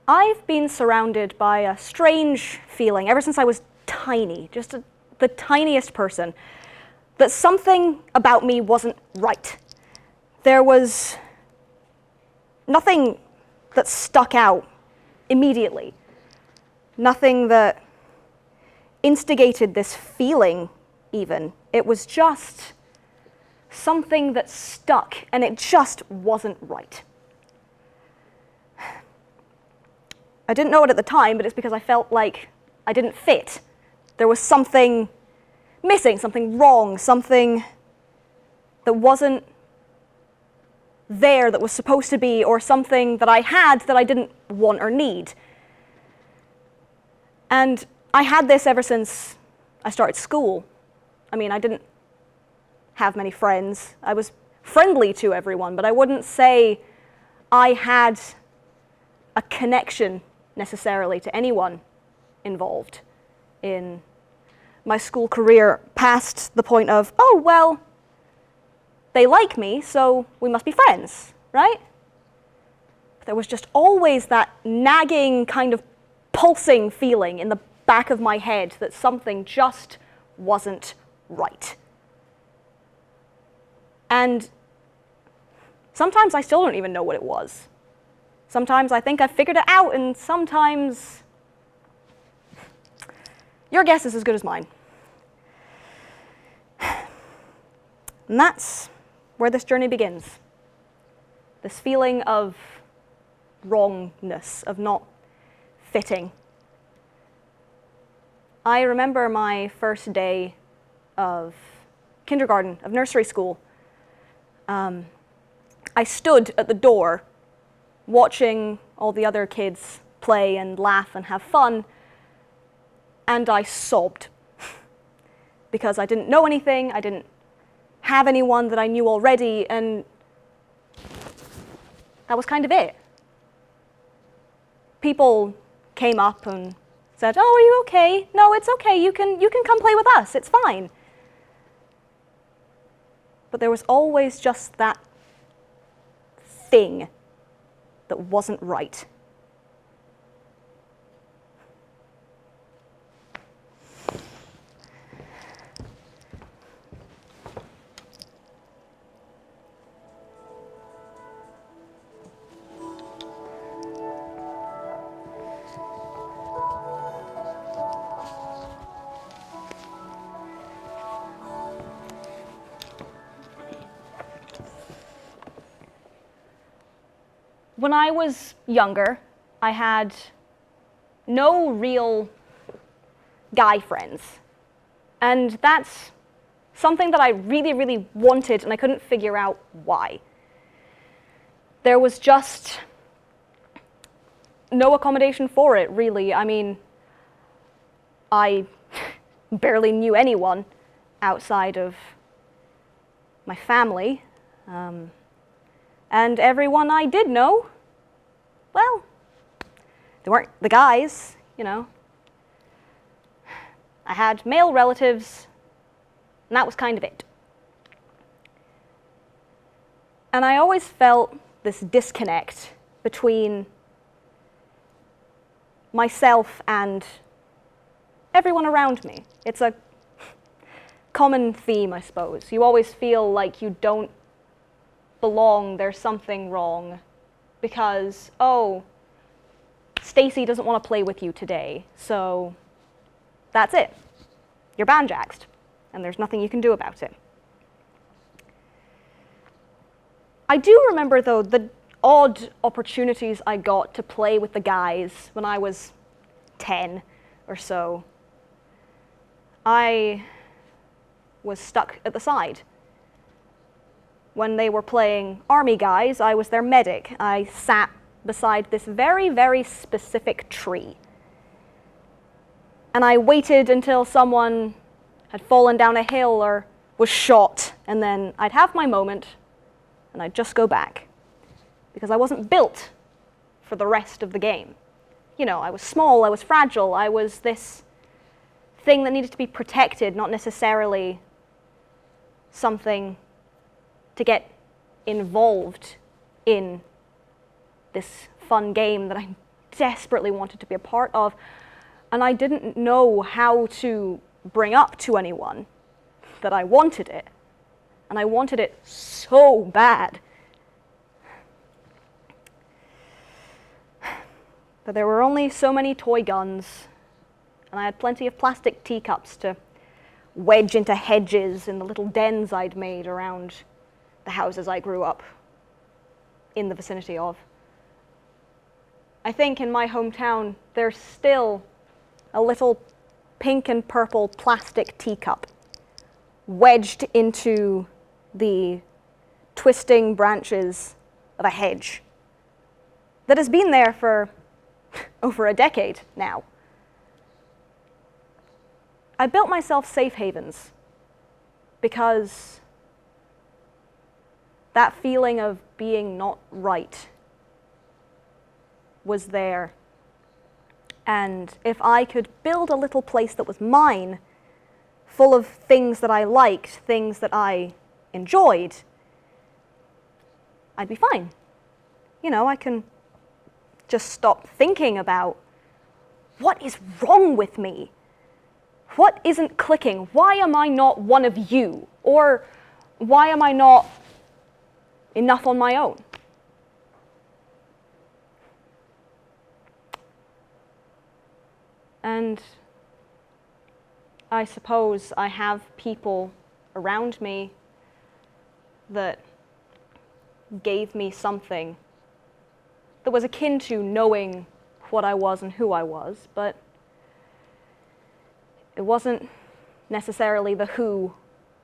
I've been surrounded by a strange feeling ever since I was tiny, the tiniest person, that something about me wasn't right. There was nothing that stuck out immediately, nothing that instigated this feeling even. It was just something that stuck, and it just wasn't right. I didn't know it at the time, but it's because I felt like I didn't fit. There was something missing, something wrong, something that wasn't there that was supposed to be, or something that I had that I didn't want or need. And I had this ever since I started school. I mean, I didn't have many friends. I was friendly to everyone, but I wouldn't say I had a connection necessarily to anyone involved in my school career past the point of, oh, well, they like me, so we must be friends, right? But there was just always that nagging kind of pulsing feeling in the back of my head that something just wasn't right. And sometimes I still don't even know what it was. Sometimes I think I've figured it out, and sometimes your guess is as good as mine. And that's where this journey begins. This feeling of wrongness, of not fitting. I remember my first day of kindergarten, of nursery school. I stood at the door watching all the other kids play and laugh and have fun, and I sobbed because I didn't know anything, I didn't have anyone that I knew already, and that was kind of it. People came up and said, "Oh, are you okay? No, it's okay, you can come play with us, it's fine." But there was always just that thing that wasn't right. When I was younger, I had no real guy friends. And that's something that I really, really wanted, and I couldn't figure out why. There was just no accommodation for it, really. I mean, I barely knew anyone outside of my family. And everyone I did know, well, they weren't the guys, you know. I had male relatives, and that was kind of it. And I always felt this disconnect between myself and everyone around me. It's a common theme, I suppose. You always feel like you don't belong, there's something wrong, because, oh, Stacy doesn't want to play with you today, so that's it. You're banjaxed, and there's nothing you can do about it. I do remember, though, the odd opportunities I got to play with the guys when I was 10 or so. I was stuck at the side. When they were playing army guys, I was their medic. I sat beside this very, very specific tree. And I waited until someone had fallen down a hill or was shot, and then I'd have my moment, and I'd just go back. Because I wasn't built for the rest of the game. You know, I was small, I was fragile, I was this thing that needed to be protected, not necessarily something to get involved in this fun game that I desperately wanted to be a part of, and I didn't know how to bring up to anyone that I wanted it, and I wanted it so bad. But there were only so many toy guns, and I had plenty of plastic teacups to wedge into hedges in the little dens I'd made around the houses I grew up in the vicinity of. I think in my hometown there's still a little pink and purple plastic teacup wedged into the twisting branches of a hedge that has been there for over a decade now. I built myself safe havens because that feeling of being not right was there. And if I could build a little place that was mine, full of things that I liked, things that I enjoyed, I'd be fine. You know, I can just stop thinking about what is wrong with me? What isn't clicking? Why am I not one of you? Or why am I not enough on my own? And I suppose I have people around me that gave me something that was akin to knowing what I was and who I was, but it wasn't necessarily the who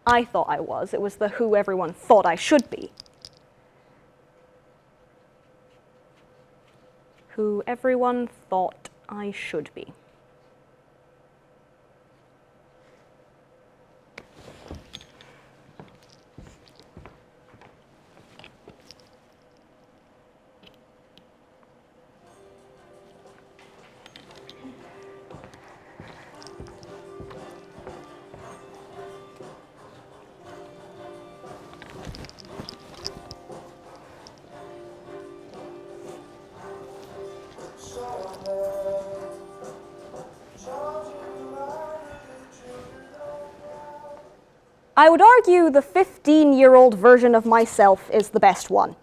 I thought I was, it was the who everyone thought I should be. Who everyone thought I should be. I would argue the 15-year-old version of myself is the best one.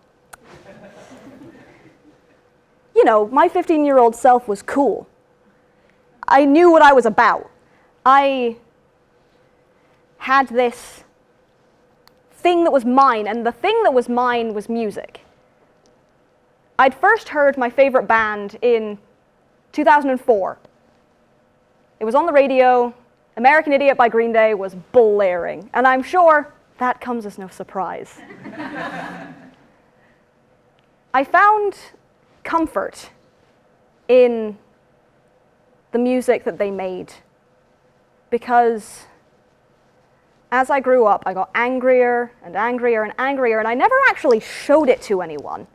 You know, my 15-year-old self was cool. I knew what I was about. I had this thing that was mine, and the thing that was mine was music. I'd first heard my favorite band in 2004. It was on the radio. American Idiot by Green Day was blaring, and I'm sure that comes as no surprise. I found comfort in the music that they made because as I grew up, I got angrier and angrier and angrier, and I never actually showed it to anyone,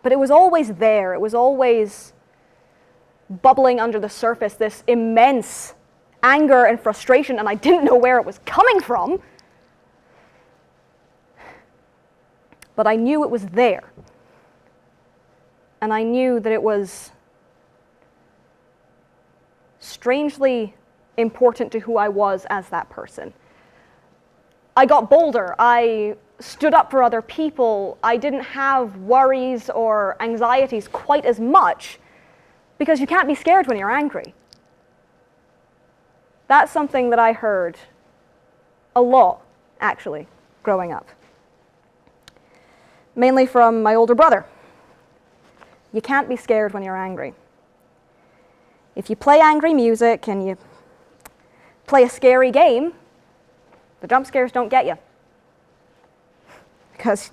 but it was always there. It was always bubbling under the surface, this immense anger and frustration, and I didn't know where it was coming from, but I knew it was there. And I knew that it was strangely important to who I was as that person. I got bolder. I stood up for other people. I didn't have worries or anxieties quite as much because you can't be scared when you're angry. That's something that I heard a lot, actually, growing up. Mainly from my older brother. You can't be scared when you're angry. If you play angry music and you play a scary game, the jump scares don't get you. Because,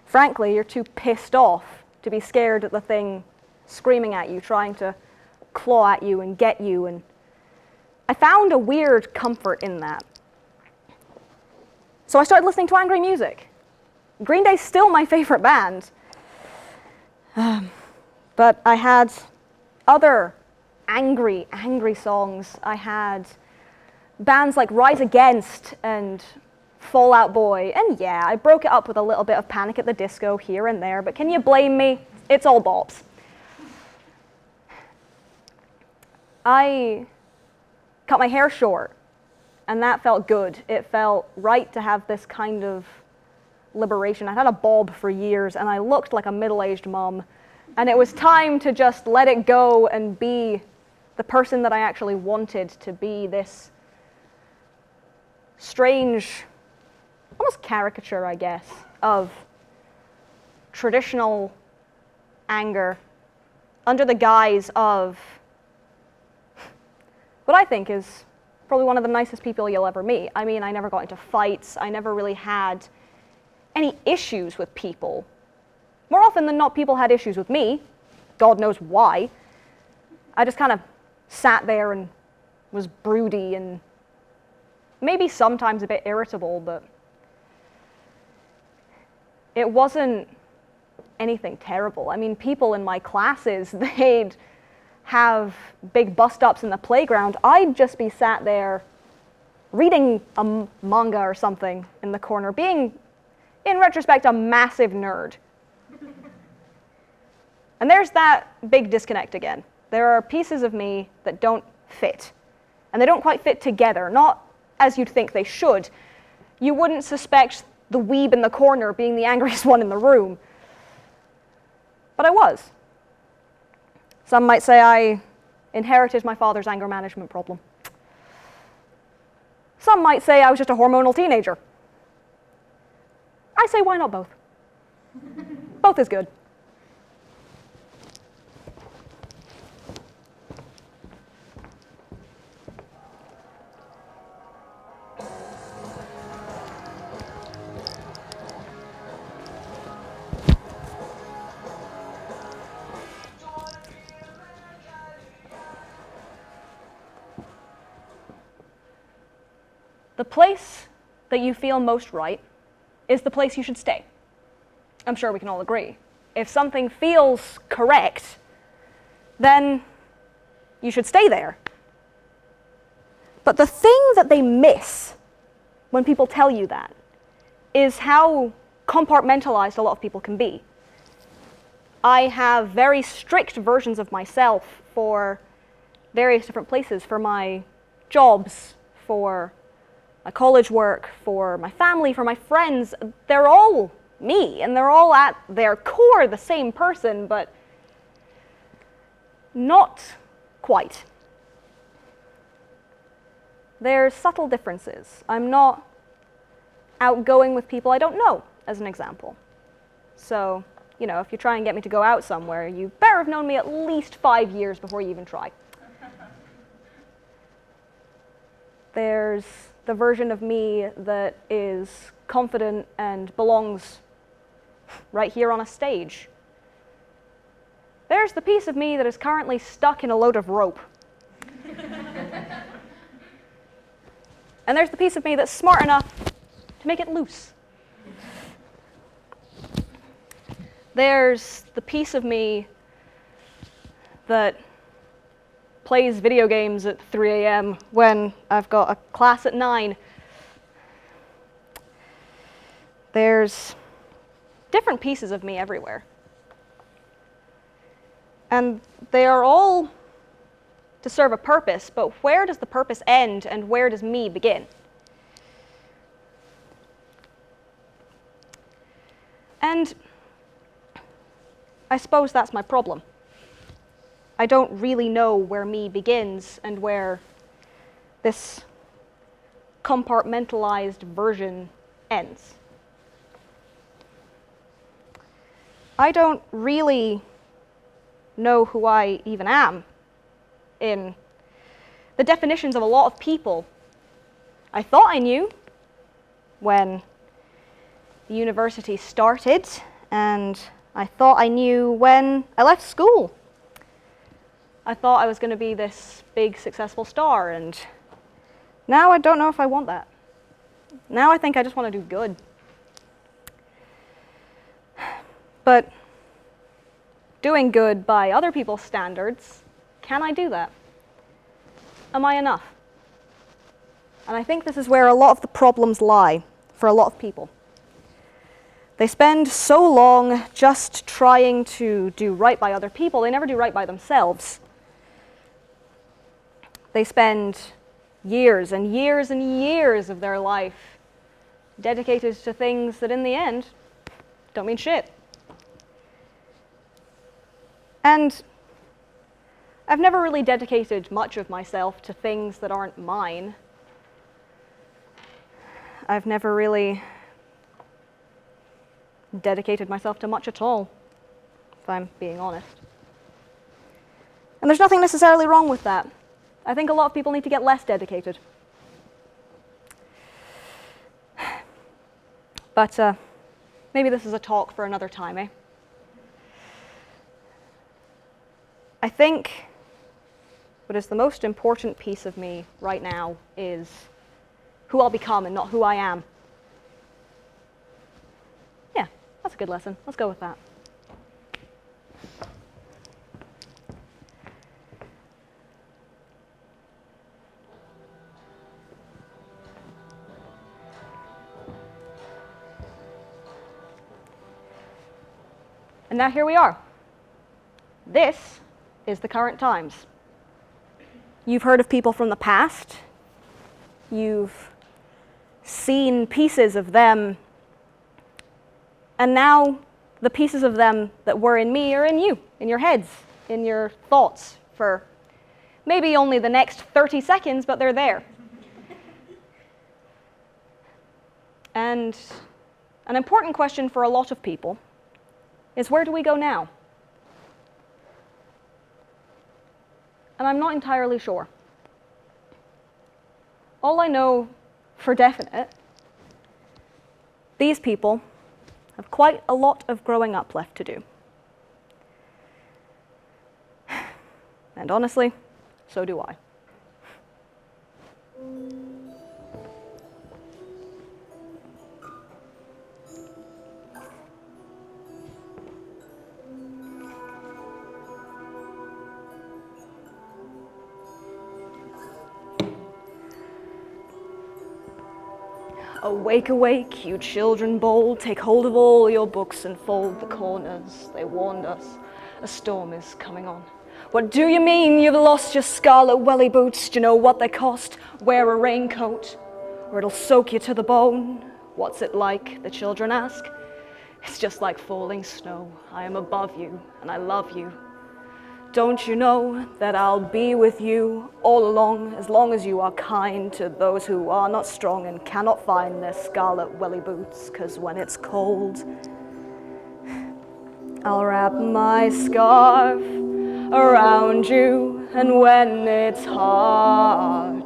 frankly, you're too pissed off to be scared at the thing screaming at you, trying to claw at you and get you. And I found a weird comfort in that. So I started listening to angry music. Green Day's still my favorite band. But I had other angry songs. I had bands like Rise Against and Fall Out Boy. And yeah, I broke it up with a little bit of Panic at the Disco here and there, but can you blame me? It's all bops. I cut my hair short, and that felt good. It felt right to have this kind of liberation. I'd had a bob for years, and I looked like a middle-aged mum, and it was time to just let it go and be the person that I actually wanted to be, this strange, almost caricature, I guess, of traditional anger under the guise of what I think is probably one of the nicest people you'll ever meet. I mean, I never got into fights. I never really had any issues with people. More often than not, people had issues with me. God knows why. I just kind of sat there and was broody and maybe sometimes a bit irritable, but it wasn't anything terrible. I mean, people in my classes, they'd have big bust-ups in the playground. I'd just be sat there reading a manga or something in the corner, being, in retrospect, a massive nerd. And there's that big disconnect again. There are pieces of me that don't fit. And they don't quite fit together, not as you'd think they should. You wouldn't suspect the weeb in the corner being the angriest one in the room. But I was. Some might say I inherited my father's anger management problem. Some might say I was just a hormonal teenager. I say, why not both? Both is good. The place that you feel most right is the place you should stay. I'm sure we can all agree. If something feels correct, then you should stay there. But the thing that they miss when people tell you that is how compartmentalized a lot of people can be. I have very strict versions of myself for various different places, for my jobs, for my college work, for my family, for my friends. They're all me, and they're all at their core the same person, but not quite. There's subtle differences. I'm not outgoing with people I don't know, as an example. So, you know, if you try and get me to go out somewhere, you better have known me at least 5 years before you even try. There's the version of me that is confident and belongs right here on a stage. There's the piece of me that is currently stuck in a load of rope. And there's the piece of me that's smart enough to make it loose. There's the piece of me that plays video games at 3 a.m. when I've got a class at 9. There's different pieces of me everywhere. And they are all to serve a purpose, but where does the purpose end and where does me begin? And I suppose that's my problem. I don't really know where me begins and where this compartmentalized version ends. I don't really know who I even am in the definitions of a lot of people. I thought I knew when the university started, and I thought I knew when I left school. I thought I was going to be this big, successful star, and now I don't know if I want that. Now I think I just want to do good. But doing good by other people's standards, can I do that? Am I enough? And I think this is where a lot of the problems lie for a lot of people. They spend so long just trying to do right by other people, they never do right by themselves. They spend years and years and years of their life dedicated to things that in the end don't mean shit. And I've never really dedicated much of myself to things that aren't mine. I've never really dedicated myself to much at all, if I'm being honest. And there's nothing necessarily wrong with that. I think a lot of people need to get less dedicated. But maybe this is a talk for another time, eh? I think what is the most important piece of me right now is who I'll become and not who I am. Yeah, that's a good lesson. Let's go with that. And now here we are. This is the current times. You've heard of people from the past. You've seen pieces of them. And now the pieces of them that were in me are in you, in your heads, in your thoughts for maybe only the next 30 seconds, but they're there. And an important question for a lot of people is, where do we go now? And I'm not entirely sure. All I know for definite, these people have quite a lot of growing up left to do. And honestly, so do I. Awake, awake, you children bold, take hold of all your books and fold the corners. They warned us, a storm is coming on. What do you mean you've lost your scarlet welly boots? Do you know what they cost? Wear a raincoat, or it'll soak you to the bone. What's it like? The children ask. It's just like falling snow. I am above you, and I love you. Don't you know that I'll be with you all along as you are kind to those who are not strong and cannot find their scarlet welly boots, 'cause when it's cold, I'll wrap my scarf around you, and when it's hard,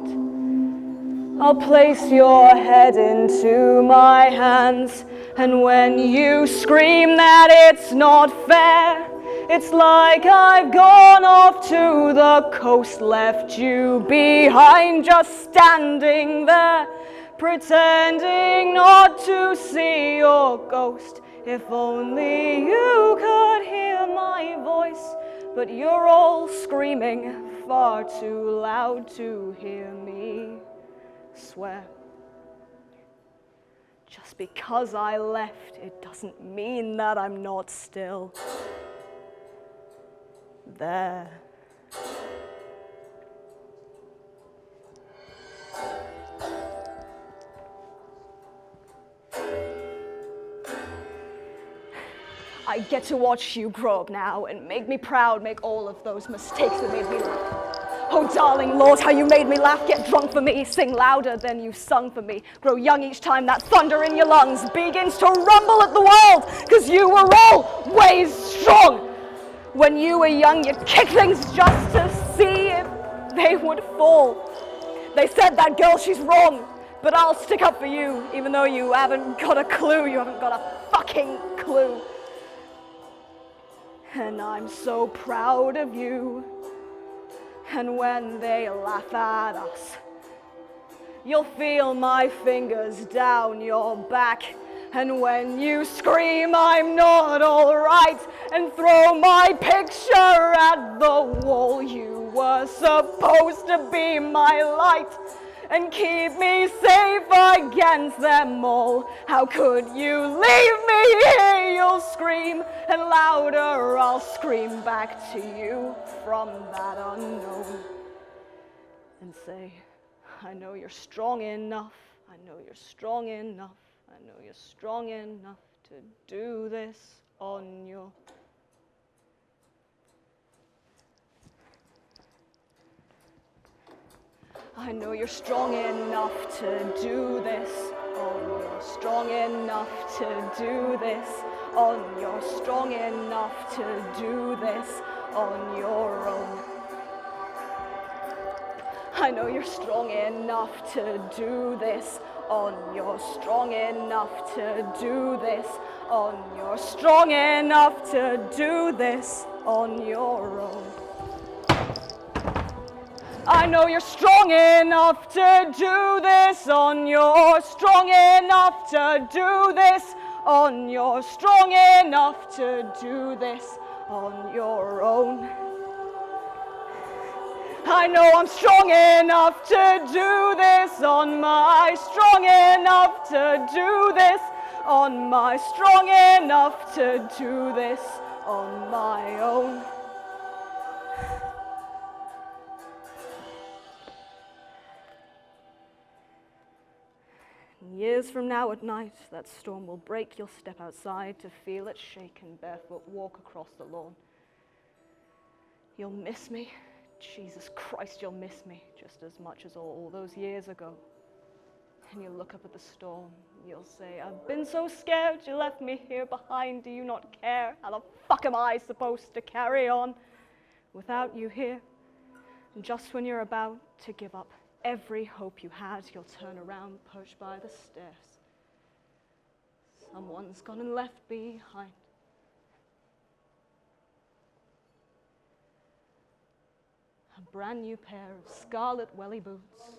I'll place your head into my hands, and when you scream that it's not fair, it's like I've gone off to the coast, left you behind, just standing there, pretending not to see your ghost. If only you could hear my voice, but you're all screaming far too loud to hear me swear. Just because I left, it doesn't mean that I'm not still there. I get to watch you grow up now and make me proud, make all of those mistakes that made me laugh. Oh, darling Lord, how you made me laugh, get drunk for me, sing louder than you sung for me, grow young each time that thunder in your lungs begins to rumble at the world, 'cause you were always strong. When you were young, you'd kick things just to see if they would fall. They said that girl, she's wrong, but I'll stick up for you, even though you haven't got a clue, you haven't got a fucking clue. And I'm so proud of you. And when they laugh at us, you'll feel my fingers down your back. And when you scream I'm not all right, and throw my picture at the wall, you were supposed to be my light and keep me safe against them all. How could you leave me here? You'll scream, and louder I'll scream back to you from that unknown. and say, I know you're strong enough, I know you're strong enough, I know you're strong enough to do this on your... I know you're strong enough to do this on your... Strong enough to do this on your... Strong enough to do this on your own. I know you're strong enough to do this on your... Strong enough to do this on your... Strong enough to do this on your own. I know you're strong enough to do this on your... Strong enough to do this on your... Strong enough to do this on your own. I know I'm strong enough to do this on my... Strong enough to do this on my... Strong enough to do this on my own. Years from now at night, that storm will break. You'll step outside to feel it shake and barefoot walk across the lawn. You'll miss me. Jesus Christ, you'll miss me just as much as all those years ago. And you'll look up at the storm. You'll say, I've been so scared you left me here behind. Do you not care? How the fuck am I supposed to carry on without you here? And just when you're about to give up every hope you had, you'll turn around, pushed by the stairs. Someone's gone and left behind. A brand new pair of scarlet welly boots.